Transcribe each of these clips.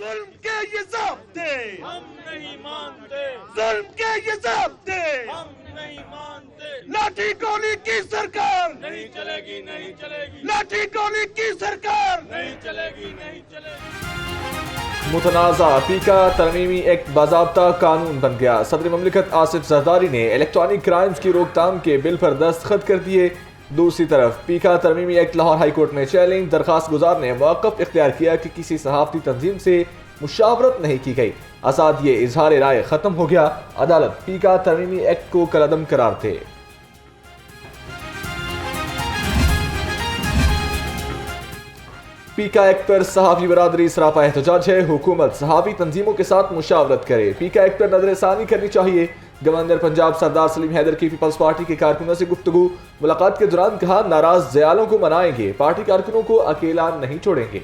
जुल्म के ये ज़ाब्ते हम नहीं मानते, जुल्म के ये ज़ाब्ते हम नहीं मानते। लाठी गोली की सरकार नहीं चलेगी, नहीं चलेगी, लाठी गोली की सरकार नहीं चलेगी, नहीं चलेगी। मुतनाज़ा पीका तरमीमी एक्ट बाज़ाब्ता कानून बन गया। सदर ममलिकत आसिफ जरदारी ने इलेक्ट्रॉनिक क्राइम्स की रोकथाम के बिल पर दस्तखत कर दिए। दूसरी तरफ पीका तरमीमी एक्ट लाहौर हाई कोर्ट में चैलेंज। दरखास्त गुजार ने मौक़िफ़ इख्तियार किया कि किसी सहाफ़ती तंजीम से मुशावरत नहीं की गई। आज़ाद ये इजहार राय ख़त्म हो गया। अदालत पीका तरमीमी एक्ट को कलअदम करार थे। पीका एक्ट पर सहाफ़ी बरादरी सरापा एहतजाज है। हुकूमत सहाफ़ी तंजीमों के साथ मुशावरत करे। पीका एक्ट पर नजरसानी करनी चाहिए। गवर्नर पंजाब सरदार सलीम हैदर की पीपल्स पार्टी के कारकुनों से गुफ्तगू। मुलाकात के दौरान कहा, नाराज ज़यालों को मनाएंगे, पार्टी कारकुनों को अकेला नहीं छोड़ेंगे।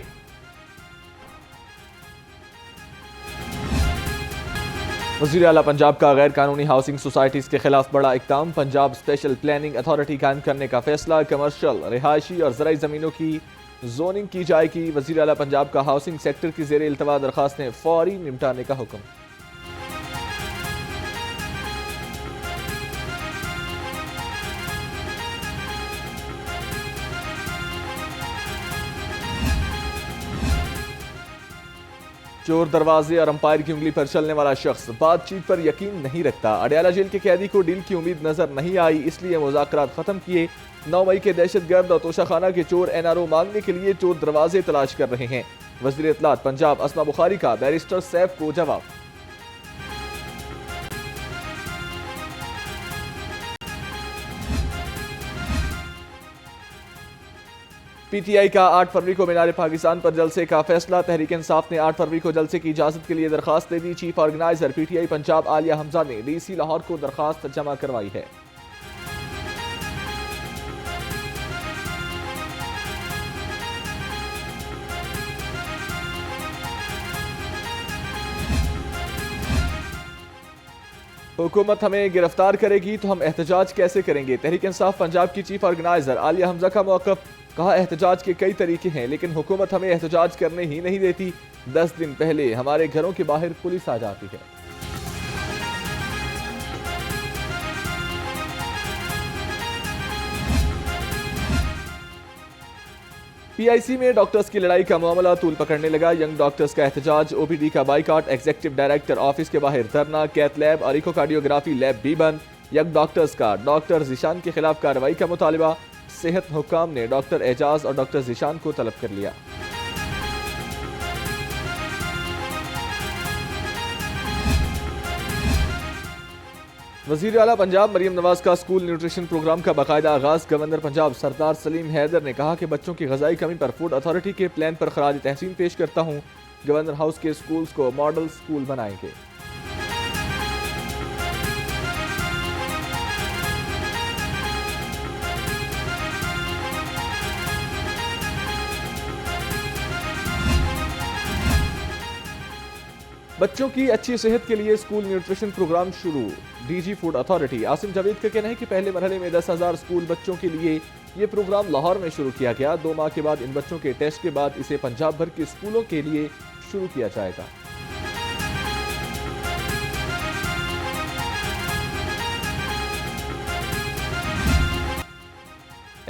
वज़ीर आला पंजाब का गैर कानूनी हाउसिंग सोसाइटीज़ के खिलाफ बड़ा इक़दाम। पंजाब स्पेशल प्लानिंग अथॉरिटी कायम करने का फैसला। कमर्शियल, रिहायशी और ज़राई ज़मीनों की जोनिंग की जाएगी। वज़ीर आला पंजाब का हाउसिंग सेक्टर की ज़ेर इल्तवा दरखास्तें फौरी निपटाने का हुक्म। चोर दरवाजे और अंपायर की उंगली पर चलने वाला शख्स बातचीत पर यकीन नहीं रखता। अडयाला जेल के कैदी को डील की उम्मीद नजर नहीं आई, इसलिए मुज़ाकरात खत्म किए। 9 मई के दहशतगर्द और तोशाखाना के चोर NRO मांगने के लिए चोर दरवाजे तलाश कर रहे हैं। वज़ीर इत्तलात पंजाब अस्मा बुखारी का बैरिस्टर सैफ को जवाब। PTI का 8 फरवरी को मीनार पाकिस्तान पर जलसे का फैसला। तहरीक इंसाफ ने 8 फरवरी को जलसे की इजाजत के लिए दरखास्त दे दी। Chief organiser PTI Punjab Aliya Hamza ने DC लाहौर को दरखास्त जमा करवाई है। हुकूमत हमें गिरफ्तार करेगी तो हम एहतजाज कैसे करेंगे? तहरीक इंसाफ पंजाब की चीफ ऑर्गेनाइजर आलिया हमजा का मौक़िफ़। कहा, एहतजाज के कई तरीके हैं लेकिन हुकूमत हमें एहतजाज करने ही नहीं देती। 10 दिन पहले हमारे घरों के बाहर पुलिस आ जाती है। PIC में डॉक्टर्स की लड़ाई का मामला तूल पकड़ने लगा। यंग डॉक्टर्स का एहतजाज, OPD का बाइकआउट, एग्जीक्यूटिव डायरेक्टर ऑफिस के बाहर धरना, कैथ लैब और इकोकार्डियोग्राफी लैब भी बंद। यंग डॉक्टर्स का डॉक्टर जीशान के खिलाफ कार्रवाई का मुतालबा। सेहत हुक्काम ने डॉक्टर एजाज और डॉक्टर जीशान को तलब कर लिया। वज़ीर आला पंजाब मरियम नवाज का स्कूल न्यूट्रिशन प्रोग्राम का बाकायदा आगाज। गवर्नर पंजाब सरदार सलीम हैदर ने कहा कि बच्चों की ग़िज़ाई कमी पर फूड अथॉरिटी के प्लान पर खराज तहसीन पेश करता हूँ। गवर्नर हाउस के स्कूल्स को मॉडल स्कूल बनाएंगे। बच्चों की अच्छी सेहत के लिए स्कूल न्यूट्रिशन प्रोग्राम शुरू। DG food authority Asim Javed का कहना है कि पहले मरहले में 10,000 स्कूल बच्चों के लिए ये प्रोग्राम लाहौर में शुरू किया गया। 2 माह के बाद इन बच्चों के टेस्ट के बाद इसे पंजाब भर के स्कूलों के लिए शुरू किया जाएगा।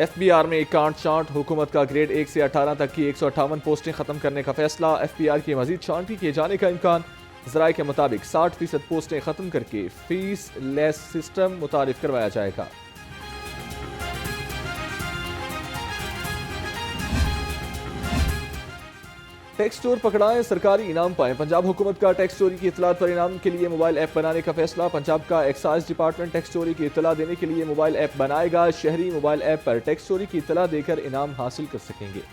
FBR में कांट छांट, हुकूमत का ग्रेड 1 से 18 तक की 158 पोस्टें खत्म करने का फैसला। FBR की मजीद छांटी किए जाने का इम्कान। ज़राए के मुताबिक 60% पोस्टें खत्म करके फीस लेस सिस्टम मुतारिफ करवाया जाएगा। टैक्स चोर पकड़ाएं, सरकारी इनाम पाएं। पंजाब हुकूमत का टैक्स चोरी की इतलात पर इनाम के लिए मोबाइल ऐप बनाने का फैसला। पंजाब का एक्साइज डिपार्टमेंट टैक्स चोरी की इतला देने के लिए मोबाइल ऐप बनाएगा। शहरी मोबाइल ऐप पर टैक्स चोरी की इतला देकर इनाम हासिल कर सकेंगे।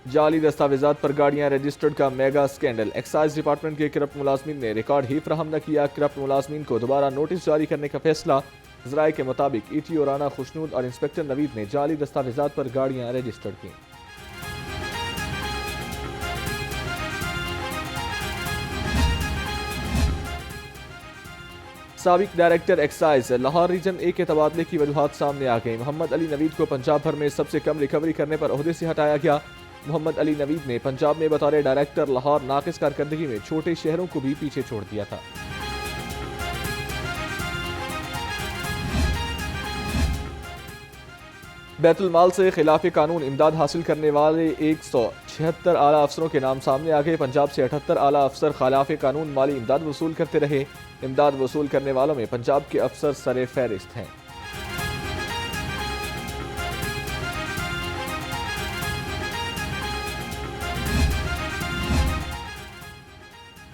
जाली दस्तावेजात पर गाड़ियां रजिस्टर्ड का मेगा स्कैंडल। एक्साइज डिपार्टमेंट के करप्ट मुलाजमीन ने रिकॉर्ड ही फ्राहम न किया। करप्ट मुलाजमीन को दोबारा नोटिस जारी करने का फैसला। ज़राए के मुताबिक ETO राना खुशनूद और इंस्पेक्टर नवीद ने जाली दस्तावेजात पर गाड़ियां रजिस्टर्ड की। साबिक डायरेक्टर एक्साइज लाहौर रीजन ए के तबादले की वजूहात सामने आ गई। मोहम्मद अली नवीद को पंजाब भर में सबसे कम रिकवरी करने पर ओहदे से हटाया गया। मोहम्मद अली नवीद ने पंजाब में बतौर डायरेक्टर लाहौर नाकिस कारकर्दगी में छोटे शहरों को भी पीछे छोड़ दिया था। बैतुल माल से खिलाफ कानून इमदाद हासिल करने वाले 176 आला अफसरों के नाम सामने आ गए। पंजाब से 78 आला अफसर खिलाफ कानून माली इमदाद वसूल करते रहे। इमदाद वसूल करने वालों में पंजाब के अफसर सरे फहरिस्त हैं।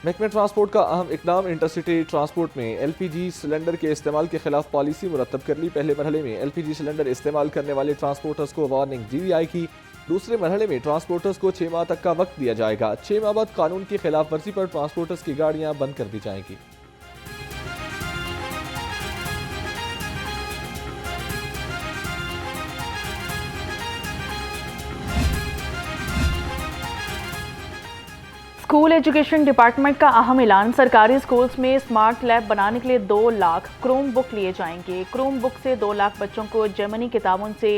महकमे ट्रांसपोर्ट का अहम इकदाम, इंटरसिटी ट्रांसपोर्ट में LPG सिलेंडर के इस्तेमाल के खिलाफ पॉलिसी मुरतब कर ली। पहले मरहले में LPG सिलेंडर इस्तेमाल करने वाले ट्रांसपोर्टर्स को वार्निंग दी जाएगी। दूसरे मरहले में ट्रांसपोर्टर्स को 6 माह तक का वक्त दिया जाएगा। 6 माह बाद कानून की खिलाफ वर्जी पर ट्रांसपोर्टर्स की गाड़ियां बंद कर दी जाएंगी। स्कूल एजुकेशन डिपार्टमेंट का अहम ऐलान, सरकारी स्कूल्स में स्मार्ट लैब बनाने के लिए 2 लाख क्रोम बुक लिए जाएंगे। क्रोम बुक से 2 लाख बच्चों को जेमिनी के ताउन से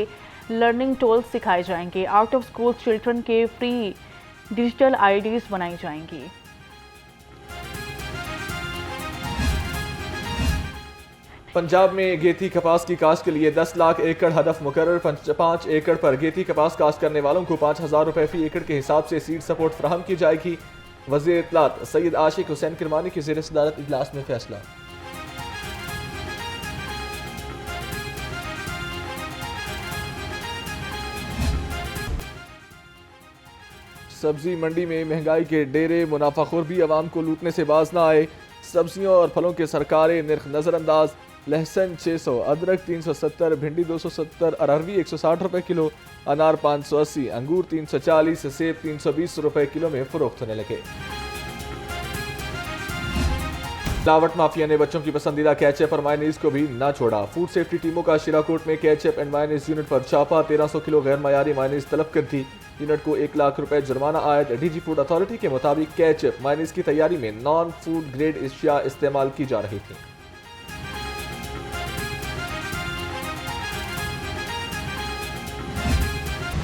लर्निंग टूल्स सिखाए जाएंगे। आउट ऑफ स्कूल चिल्ड्रन के फ्री डिजिटल आईडीज बनाई जाएंगी। पंजाब में गेती कपास की काश्त के लिए 10 लाख एकड़ हदफ मुकर्रर। 5 एकड़ पर गेती कपास काश्त करने वालों को 5,000 रुपए फी एकड़ के हिसाब से सीड सपोर्ट फराहम की जाएगी। वज़ीर इत्तलात सैयद आशिक हुसैन किरमानी की ज़ेर सदारत इजलास में फैसला। सब्जी मंडी में महंगाई के डेरे, मुनाफाखोर भी आवाम को लूटने से बाज न आए। सब्जियों और फलों के सरकारी निर्ख नज़रअंदाज। लहसुन 600, अदरक 370, भिंडी 270, अरहरवी 160 रुपए किलो, अनार 580, अंगूर 340, सेब 320 रुपए किलो में फरोख्त होने लगे। मिलावट माफिया ने बच्चों की पसंदीदा केचप और मायोनीज को भी ना छोड़ा। फूड सेफ्टी टीमों का शिराकोट में केचप एंड मायोनीज यूनिट पर छापा। 1300 किलो गैर मयारी मायोनीज तलब कर दी। यूनिट को 1 लाख रुपए जुर्माना आयद। डीजी फूड अथॉरिटी के मुताबिक केचप मायोनीज की तैयारी में नॉन फूड ग्रेड अशिया इस्तेमाल की जा रही थी।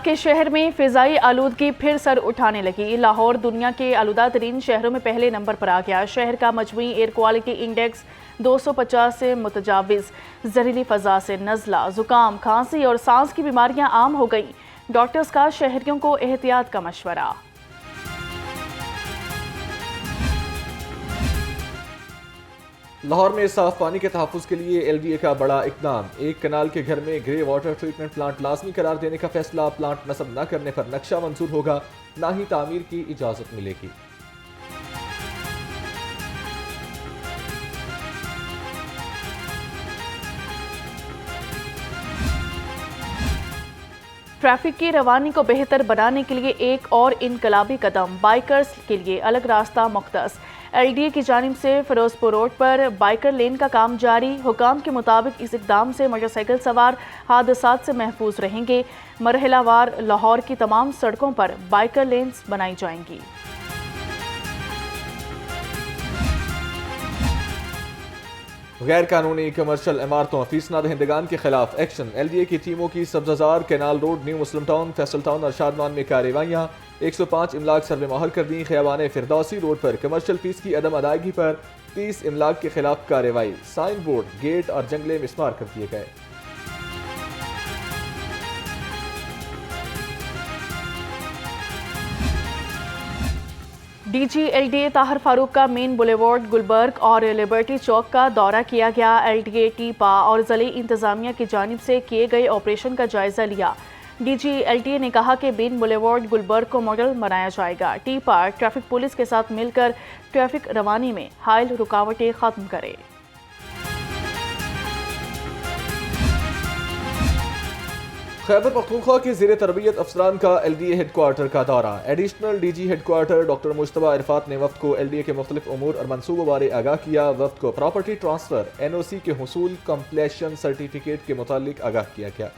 के शहर में फिजाई आलूदगी फिर सर उठाने लगी। लाहौर दुनिया के आलूदा तरीन शहरों में पहले नंबर पर आ गया। शहर का मजमूई एयर क्वालिटी इंडेक्स 250 से मुतजाविज। जहरीली फजा से नज़ला, जुकाम, खांसी और सांस की बीमारियां आम हो गई। डॉक्टर्स का शहरियों को एहतियात का मशवरा। लाहौर में साफ पानी के तहफ़्फ़ुज़ के लिए LDA का बड़ा इक़दाम। एक कनाल के घर में ग्रे वाटर ट्रीटमेंट प्लांट लाजमी करार देने का फैसला। प्लांट नस्ब न करने पर नक्शा मंजूर होगा, ना ही तामीर की इजाज़त मिलेगी। ट्रैफिक की रवानी को बेहतर बनाने के लिए एक और इनकलाबी कदम। बाइकर्स के लिए अलग रास्ता मुख्तस। LDA की जानिब से फिरोजपुर रोड पर बाइकर लेन का काम जारी। हुकाम के मुताबिक इस इकदाम से मोटरसाइकिल सवार हादसात से महफूज रहेंगे। मरहलावार लाहौर की तमाम सड़कों पर बाइकर लेन्स बनाई जाएंगी। गैर कानूनी कमर्शियल इमारतों फीसना दहिंदगान के खिलाफ एक्शन। LDA की टीमों की सब्जाजार, कैनाल रोड, न्यू मुस्लिम टाउन, फैसल टाउन और शादमान में कार्रवाइयाँ। 105 इमलाक सर्वे माहर कर दी। खयाबान फिरदौसी रोड पर कमर्शियल फीस की अदम अदायगी पर 30 इमलाक के खिलाफ कार्रवाई। साइन बोर्ड, गेट और जंगले मिसमार कर दिए गए। DG LDA ताहिर फारूक का मेन बुलेवार्ड, गुलबर्ग और लिबर्टी चौक का दौरा किया गया। LDA टीपा और ज़िले इंतजामिया की जानिब से किए गए ऑपरेशन का जायजा लिया। DG LDA ने कहा कि मेन बुलेवार्ड गुलबर्ग को मॉडल बनाया जाएगा। टीपा ट्रैफिक पुलिस के साथ मिलकर ट्रैफिक रवानी में हायल रुकावटें खत्म करे। खैबर पख्तूनख्वा के ज़ेर तरबियत अफसरान का LDA हेडक्वार्टर का दौरा। Additional DG headquarter doctor Mushtaba Irfat ने वफ्द को LDA के मुख्तलिफ उमूर और मनसूबों बारे आगाह किया। वफ्द को प्रॉपर्टी ट्रांसफर, NOC के हुसूल, कंप्लेशन सर्टिफिकेट के मुतालिक आगाह किया गया।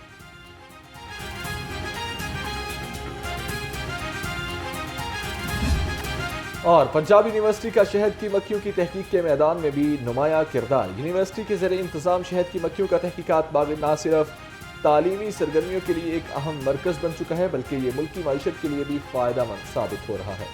और पंजाब यूनिवर्सिटी का शहद की मक्खियों की तहकीक के मैदान में भी नुमाया किरदार। यूनिवर्सिटी के ज़रिए इंतज़ाम शहद की मक्खियों का तहकीकात बाग न सिर्फ तालीमी सरगर्मियों के लिए एक अहम मरकज़ बन चुका है, बल्कि ये मुल्की मईशत के लिए भी फ़ायदेमंद साबित हो रहा है।